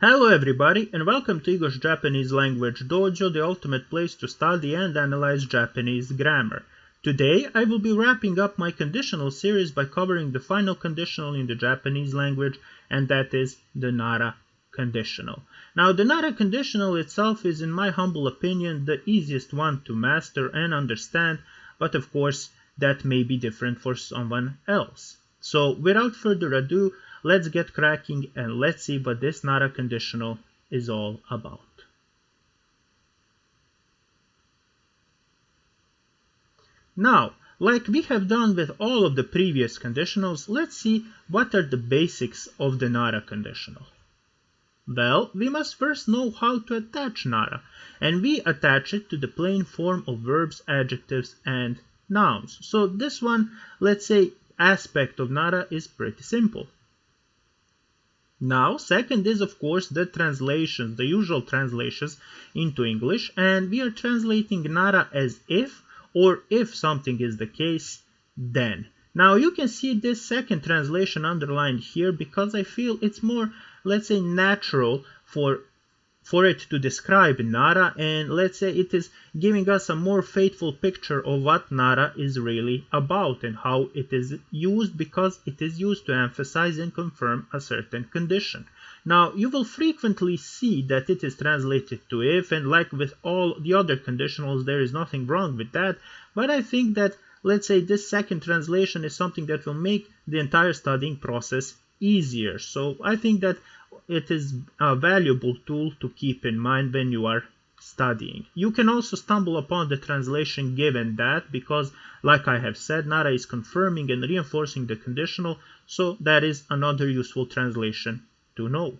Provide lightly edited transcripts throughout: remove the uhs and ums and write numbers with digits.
Hello everybody and welcome to Igor's Japanese Language Dojo, the ultimate place to study and analyze Japanese grammar. Today I will be wrapping up my conditional series by covering the final conditional in the Japanese language, and that is the Nara conditional. Now the Nara conditional itself is, in my humble opinion, the easiest one to master and understand, but of course that may be different for someone else. So without further ado, let's get cracking and let's see what this Nara conditional is all about. Now, like we have done with all of the previous conditionals, let's see what are the basics of the Nara conditional. Well, we must first know how to attach Nara, and we attach it to the plain form of verbs, adjectives, and nouns. So this one, let's say, aspect of Nara is pretty simple. Now, second is of course the translations, the usual translations into English, and we are translating Nara as if, or if something is the case, then. Now you can see this second translation underlined here because I feel it's more, let's say, natural for it to describe Nara, and let's say it is giving us a more faithful picture of what Nara is really about and how it is used, because it is used to emphasize and confirm a certain condition. Now you will frequently see that it is translated to if, and like with all the other conditionals there is nothing wrong with that, but I think that, let's say, this second translation is something that will make the entire studying process easier. So I think that it is a valuable tool to keep in mind when you are studying. You can also stumble upon the translation given that, because like I have said, Nara is confirming and reinforcing the conditional, so that is another useful translation to know.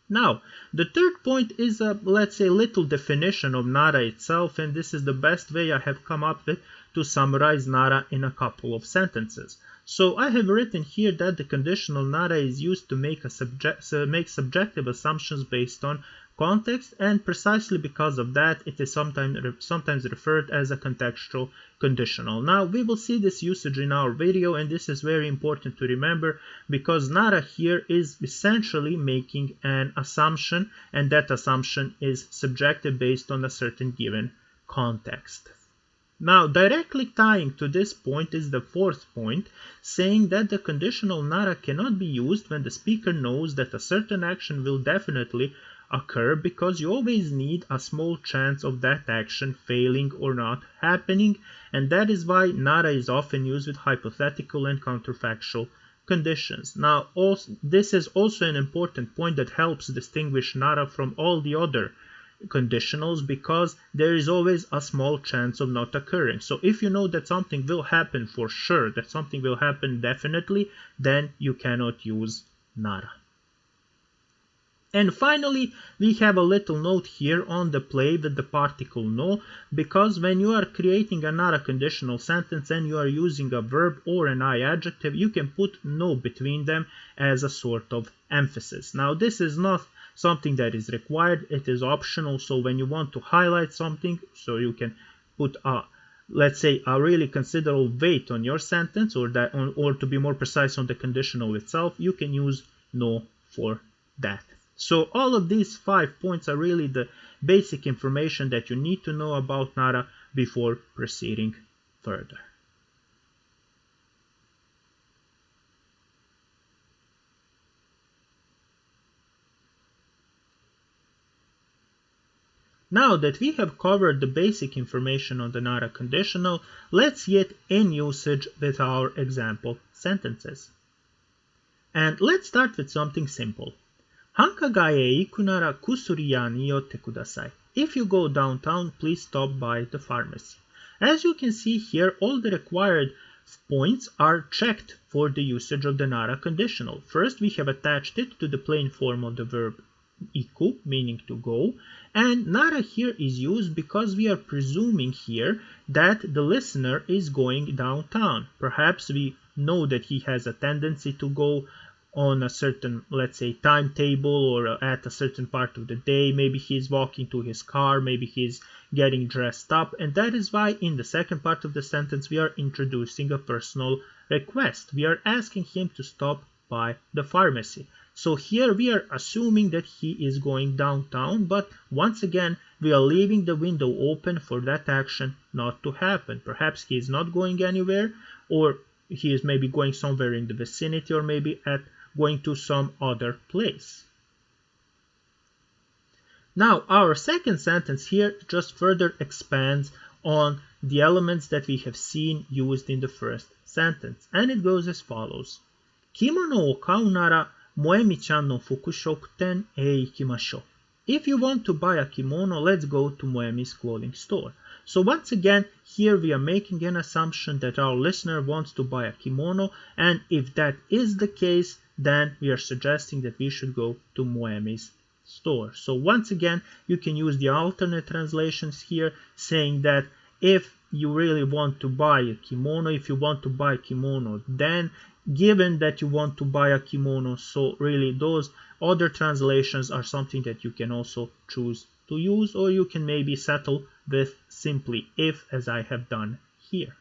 Now, the third point is a, let's say, little definition of Nara itself, and this is the best way I have come up with to summarize Nara in a couple of sentences. So I have written here that the conditional Nara is used to make subjective assumptions based on context, and precisely because of that it is sometimes referred as a contextual conditional. Now we will see this usage in our video, and this is very important to remember because Nara here is essentially making an assumption, and that assumption is subjective based on a certain given context. Now, directly tying to this point is the fourth point, saying that the conditional Nara cannot be used when the speaker knows that a certain action will definitely occur, because you always need a small chance of that action failing or not happening, and that is why Nara is often used with hypothetical and counterfactual conditions. Now, this is also an important point that helps distinguish Nara from all the other conditionals, because there is always a small chance of not occurring. So if you know that something will happen for sure, that something will happen definitely, then you cannot use Nara. And finally, we have a little note here on the play with the particle no, because when you are creating a Nara conditional sentence and you are using a verb or an I adjective, you can put no between them as a sort of emphasis. Now this is not something that is required, it is optional. So when you want to highlight something, so you can put a, let's say, a really considerable weight on your sentence, or to be more precise on the conditional itself, you can use no for that. So all of these 5 points are really the basic information that you need to know about Nara before proceeding further. Now that we have covered the basic information on the Nara conditional, let's get in usage with our example sentences. And let's start with something simple. Hanka ga e iku nara kusuri ya niyotte kudasai. If you go downtown, please stop by the pharmacy. As you can see here, all the required points are checked for the usage of the Nara conditional. First, we have attached it to the plain form of the verb iku, meaning to go, and Nara here is used because we are presuming here that the listener is going downtown. Perhaps we know that he has a tendency to go on a certain, let's say, timetable, or at a certain part of the day. Maybe he's walking to his car, maybe he's getting dressed up, and that is why in the second part of the sentence we are introducing a personal request. We are asking him to stop by the pharmacy. So here we are assuming that he is going downtown, but once again we are leaving the window open for that action not to happen. Perhaps he is not going anywhere, or he is maybe going somewhere in the vicinity, or maybe going to some other place. Now our second sentence here just further expands on the elements that we have seen used in the first sentence, and it goes as follows. Kimono o kau nara Moemi-chan no fukushokuten e ikimashou. If you want to buy a kimono, let's go to Moemi's clothing store. So once again, here we are making an assumption that our listener wants to buy a kimono, and if that is the case, then we are suggesting that we should go to Moemi's store. So once again, you can use the alternate translations here, saying that if you really want to buy a kimono, if you want to buy a kimono, then given that you want to buy a kimono, so really those other translations are something that you can also choose to use, or you can maybe settle with simply if, as I have done here.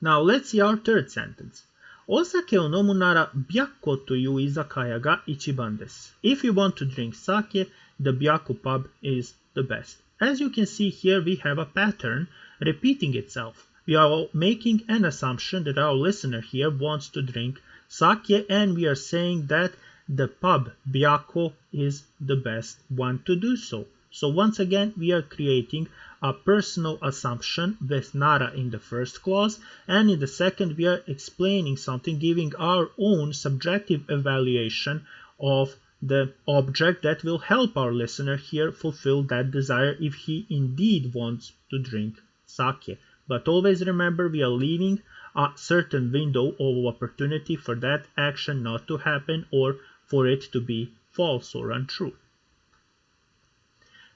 Now let's see our third sentence. Osake o nomu nara byakko toyu izakaya ga ichiban desu. If you want to drink sake, the Byakko pub is the best. As you can see here, we have a pattern repeating itself. We are making an assumption that our listener here wants to drink sake, and we are saying that the pub Byakko is the best one to do so. So once again, we are creating a personal assumption with Nara in the first clause, and in the second we are explaining something, giving our own subjective evaluation of the object that will help our listener here fulfill that desire if he indeed wants to drink sake. But always remember, we are leaving a certain window of opportunity for that action not to happen, or for it to be false or untrue.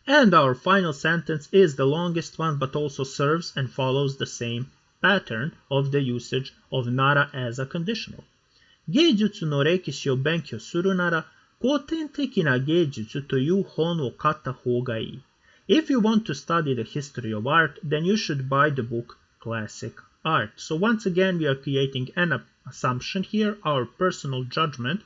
And our final sentence is the longest one, but also serves and follows the same pattern of the usage of Nara as a conditional. Geijutsu no rekishi o benkyou suru nara, koten teki na geijutsu toyu hon o katta hou ga ii. If you want to study the history of art, then you should buy the book Classic Art. So once again, we are creating an assumption here, our personal judgment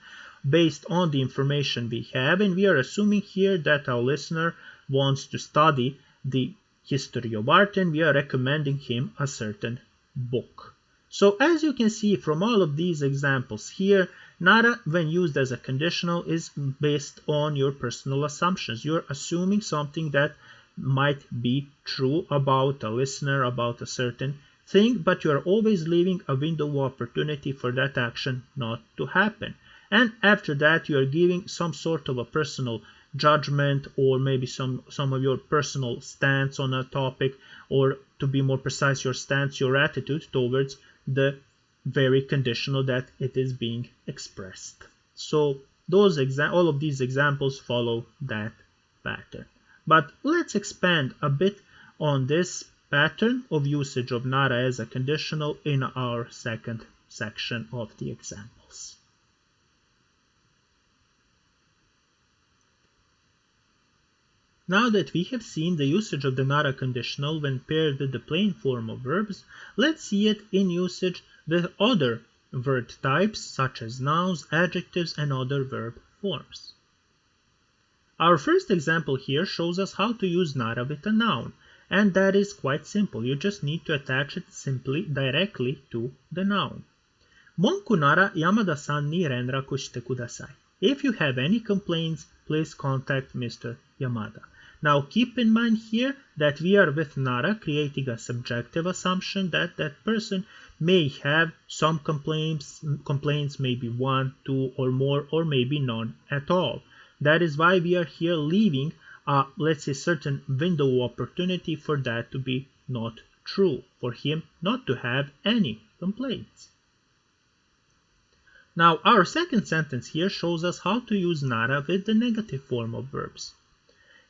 based on the information we have, and we are assuming here that our listener wants to study the history of art, and we are recommending him a certain book. So as you can see from all of these examples here, Nara, when used as a conditional, is based on your personal assumptions. You're assuming something that might be true about a listener, about a certain thing, but you are always leaving a window of opportunity for that action not to happen. And after that, you are giving some sort of a personal judgment, or maybe some of your personal stance on a topic, or to be more precise, your stance, your attitude towards the very conditional that it is being expressed. So all of these examples follow that pattern. But let's expand a bit on this pattern of usage of Nara as a conditional in our second section of the examples. Now that we have seen the usage of the Nara conditional when paired with the plain form of verbs, let's see it in usage with other word types such as nouns, adjectives, and other verb forms. Our first example here shows us how to use Nara with a noun, and that is quite simple. You just need to attach it simply directly to the noun. Monku nara Yamada-san ni renraku shite kudasai. If you have any complaints, please contact Mr. Yamada. Now keep in mind here that we are with Nara creating a subjective assumption that that person may have some complaints, maybe 1, 2 or more, or maybe none at all. That is why we are here leaving a, let's say, certain window of opportunity for that to be not true, for him not to have any complaints. Now our second sentence here shows us how to use Nara with the negative form of verbs.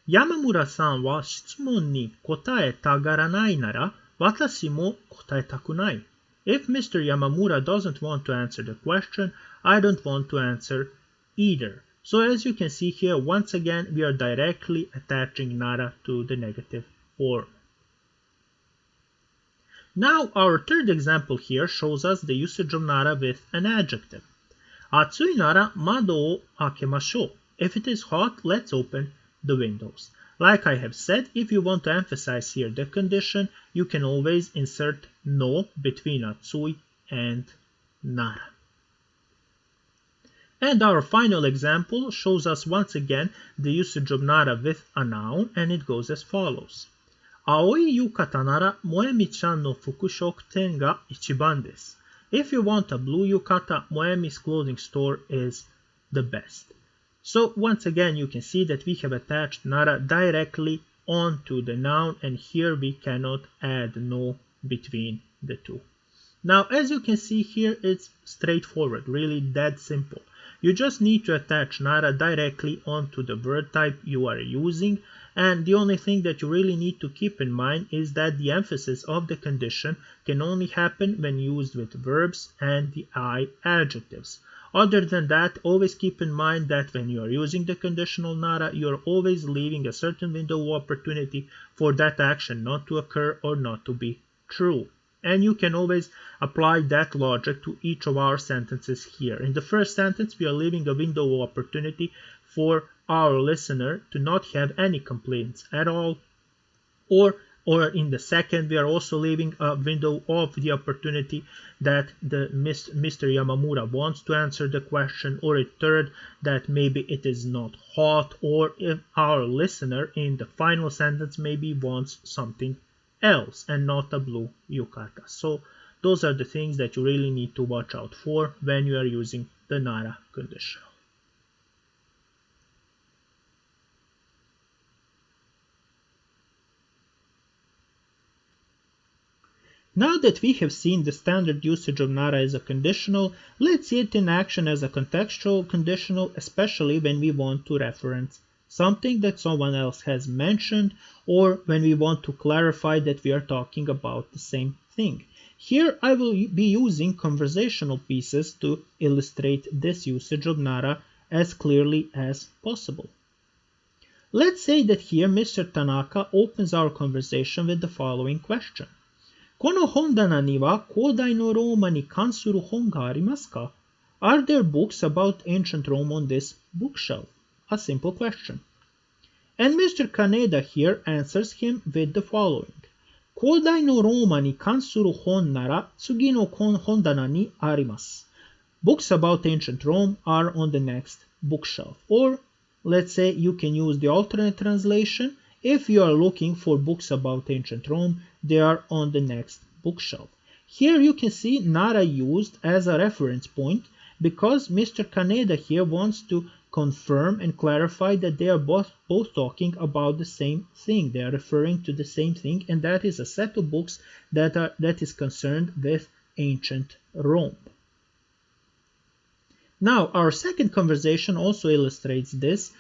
Yamamura-san wa shitsumon ni kotae tagaranai nara, watashi mo kotaetaku nai. If Mr. Yamamura doesn't want to answer the question, I don't want to answer either. So as you can see here, once again, we are directly attaching Nara to the negative form. Now our third example here shows us the usage of Nara with an adjective. Atsui nara mado o akemashou. If it is hot, let's open the windows. Like I have said, if you want to emphasize here the condition, you can always insert no between atsui and nara. And our final example shows us once again the usage of nara with a noun, and it goes as follows. Aoi yukata nara Moemi-chan no fukushokuten ga ichiban desu. If you want a blue yukata, Moemi's clothing store is the best. So once again you can see that we have attached nara directly onto the noun, and here we cannot add no between the two. Now as you can see here, it's straightforward, really that simple. You just need to attach nara directly onto the word type you are using, and the only thing that you really need to keep in mind is that the emphasis of the condition can only happen when used with verbs and the I adjectives. Other than that, always keep in mind that when you are using the conditional nara, you are always leaving a certain window of opportunity for that action not to occur or not to be true. And you can always apply that logic to each of our sentences here. In the first sentence, we are leaving a window of opportunity for our listener to not have any complaints at all. Or in the second, we are also leaving a window of the opportunity that Mr. Yamamura wants to answer the question, or a third, that maybe it is not hot, or if our listener in the final sentence maybe wants something else and not a blue yukata. So those are the things that you really need to watch out for when you are using the nara conditional. Now that we have seen the standard usage of nara as a conditional, let's see it in action as a contextual conditional, especially when we want to reference something that someone else has mentioned, or when we want to clarify that we are talking about the same thing. Here I will be using conversational pieces to illustrate this usage of nara as clearly as possible. Let's say that here Mr. Tanaka opens our conversation with the following question. この本棚には古代のローマに関する本がありますか? Are there books about ancient Rome on this bookshelf? A simple question. And Mr. Kaneda here answers him with the following. 古代のローマに関する本なら次の本棚にあります. Books about ancient Rome are on the next bookshelf. Or let's say you can use the alternate translation. If you are looking for books about ancient Rome, they are on the next bookshelf. Here you can see nara used as a reference point because Mr. Kaneda here wants to confirm and clarify that they are both talking about the same thing. They are referring to the same thing, and that is a set of books that is concerned with ancient Rome. Now, our second conversation also illustrates this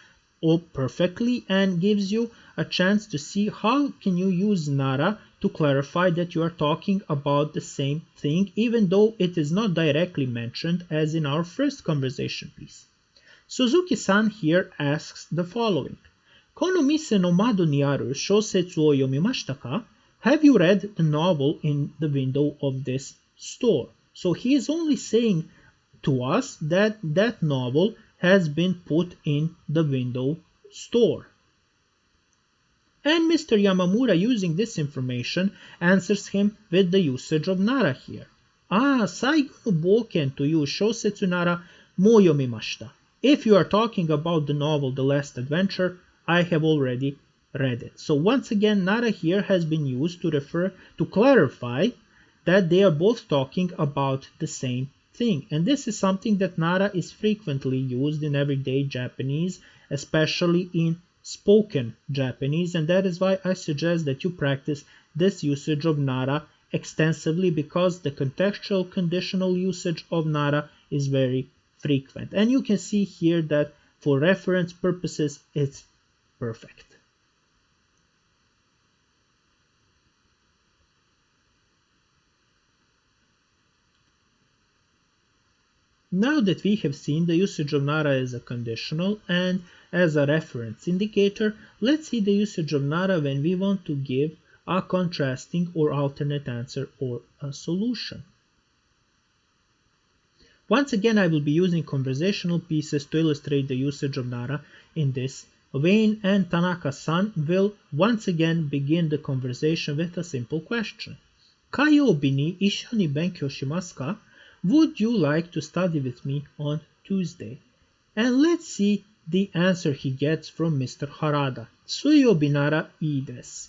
perfectly and gives you a chance to see how can you use nara to clarify that you are talking about the same thing, even though it is not directly mentioned as in our first conversation piece. Suzuki-san here asks the following. この店の窓にある小説を読みましたか? Have you read the novel in the window of this store? So he is only saying to us that that novel has been put in the window store. And Mr. Yamamura, using this information, answers him with the usage of nara here. 最後の冒険という小説ならもう読みました. If you are talking about the novel The Last Adventure, I have already read it. So once again, nara here has been used to clarify that they are both talking about the same thing. And this is something that nara is frequently used in everyday Japanese, especially in spoken Japanese, and that is why I suggest that you practice this usage of nara extensively, because the contextual conditional usage of nara is very frequent. And you can see here that for reference purposes, it's perfect. Now that we have seen the usage of nara as a conditional and as a reference indicator, let's see the usage of nara when we want to give a contrasting or alternate answer or a solution. Once again, I will be using conversational pieces to illustrate the usage of Nara in this vein, and Tanaka-san will once again begin the conversation with a simple question. Kayobi ni ishou ni benkyou shimasu ka? Would you like to study with me on Tuesday? And let's see the answer he gets from Mr. Harada. Suyobi nara ii desu.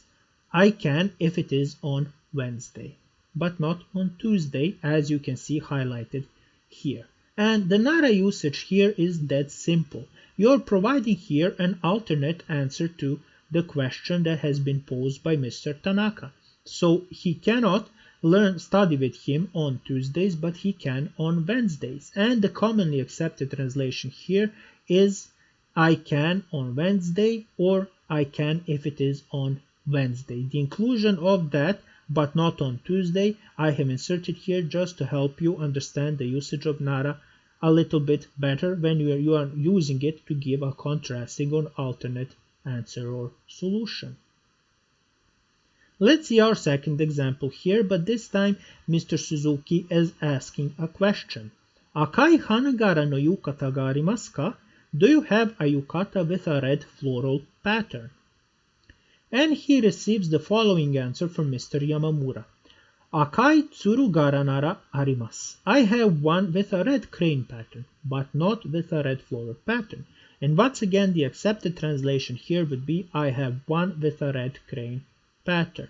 I can if it is on Wednesday, but not on Tuesday, as you can see highlighted here. And the Nara usage here is dead simple. You're providing here an alternate answer to the question that has been posed by Mr. Tanaka. So he cannot study with him on Tuesdays, but he can on Wednesdays. And the commonly accepted translation here is I can on Wednesday, or I can if it is on Wednesday. The inclusion of that, but not on Tuesday, I have inserted here just to help you understand the usage of Nara a little bit better when you are using it to give a contrasting or alternate answer or solution. Let's see our second example here, but this time Mr. Suzuki is asking a question. Akai hanagara no yukata ga arimasu ka? Do you have a yukata with a red floral pattern? And he receives the following answer from Mr. Yamamura. Akai tsurugara nara arimasu. I have one with a red crane pattern, but not with a red floral pattern. And once again, the accepted translation here would be I have one with a red crane pattern.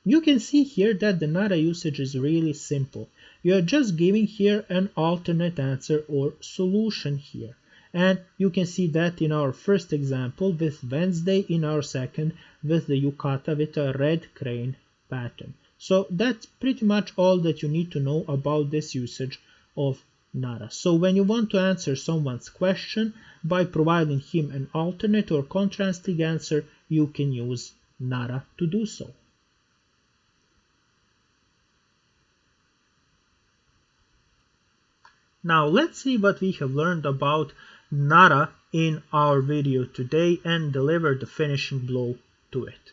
You can see here that the Nara usage is really simple. You are just giving here an alternate answer or solution here. And you can see that in our first example with Wednesday, in our second with the yukata with a red crane pattern. So that's pretty much all that you need to know about this usage of Nara. So when you want to answer someone's question by providing him an alternate or contrasting answer, you can use Nara to do so. Now let's see what we have learned about Nara in our video today and deliver the finishing blow to it.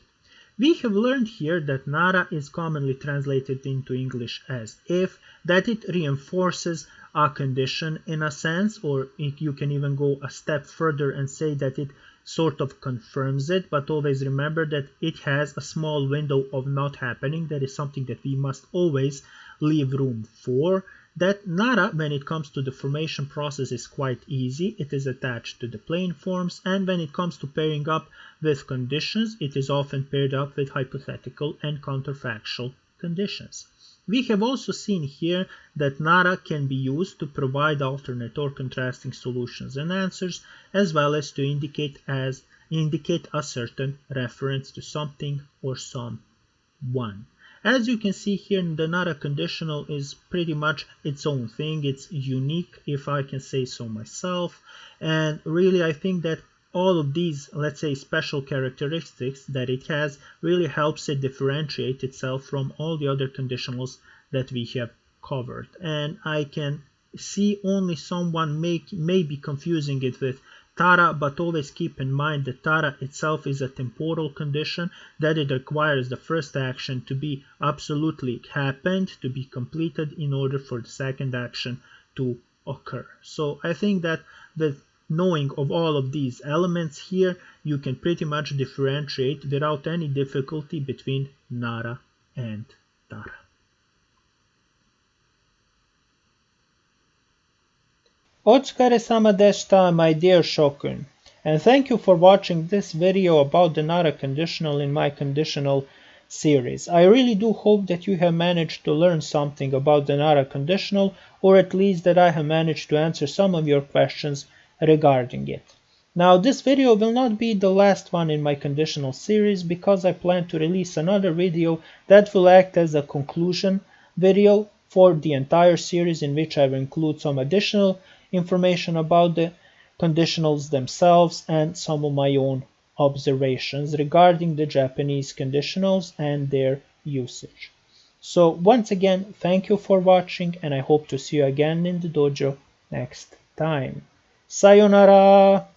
We have learned here that Nara is commonly translated into English as if, that it reinforces a condition in a sense, or you can even go a step further and say that it sort of confirms it, but always remember that it has a small window of not happening. That is something that we must always leave room for. That Nara, when it comes to the formation process, is quite easy. It is attached to the plain forms, and when it comes to pairing up with conditions, it is often paired up with hypothetical and counterfactual conditions. We have also seen here that Nara can be used to provide alternate or contrasting solutions and answers, as well as to indicate a certain reference to something or someone. As you can see here, the Nara conditional is pretty much its own thing. It's unique, if I can say so myself. And really, I think that all of these, let's say, special characteristics that it has really helps it differentiate itself from all the other conditionals that we have covered. And I can see only someone may be confusing it with Tara, but always keep in mind that Tara itself is a temporal condition, that it requires the first action to be absolutely happened, to be completed in order for the second action to occur. So I think that with knowing of all of these elements here, you can pretty much differentiate without any difficulty between Nara and Tara. Otsukare-sama deshita, my dear Shokun, and thank you for watching this video about the Nara conditional in my conditional series. I really do hope that you have managed to learn something about the Nara conditional, or at least that I have managed to answer some of your questions regarding it. Now, this video will not be the last one in my conditional series, because I plan to release another video that will act as a conclusion video for the entire series, in which I will include some additional information about the conditionals themselves and some of my own observations regarding the Japanese conditionals and their usage. So once again, thank you for watching, and I hope to see you again in the dojo next time. Sayonara!